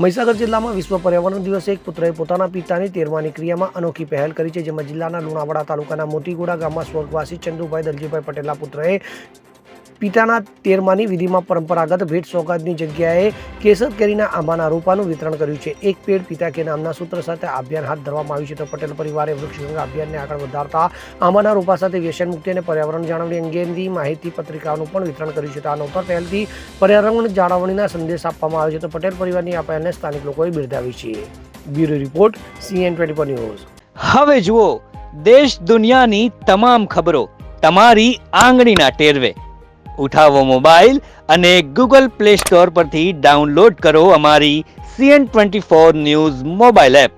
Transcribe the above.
મહીસાગર જિલ્લામાં વિશ્વ પર્યાવરણ દિવસે એક પુત્રએ પોતાના પિતાની તેરમાની ક્રિયામાં અનોખી પહેલ કરી છે, જેમાં જિલ્લાના લુણાવાડા તાલુકાના મોતીગોડા ગામમાં સ્વર્ગવાસી ચંદુભાઈ દલજીભાઈ પટેલના પુત્રએ પિતાના તેરમાની વિધિમાં પરંપરાગત ભેટ સોગાદની જગ્યાએ કેસર કેરીના આંબાના રોપાનું વિતરણ કર્યું છે. એક પેડ પિતા કે નામના સૂત્ર સાથે અભિયાન હાથ ધરવામાં આવ્યું છે. તો પટેલ પરિવારે વૃક્ષ અભિયાનને આગળ વધારતા આંબાના રોપા સાથે વ્યસન મુક્તિ અને પર્યાવરણ જાળવણી અંગેની માહિતી પત્રિકાઓનું પણ વિતરણ કર્યું છે. તો આ નવતર પહેલથી પર્યાવરણ જાળવણીના સંદેશ આપવામાં આવ્યો છે. તો પટેલ પરિવારની આ પહેલને સ્થાનિક લોકોએ બિરદાવી છે. Bureau report CN24 news. હવે જુઓ દેશ દુનિયાની તમામ ખબરો તમારી આંગળીના ટેરવે. ઉઠાવો મોબાઈલ અને Google Play Store પરથી ડાઉનલોડ કરો અમારી CN24 ન્યૂઝ મોબાઈલ એપ.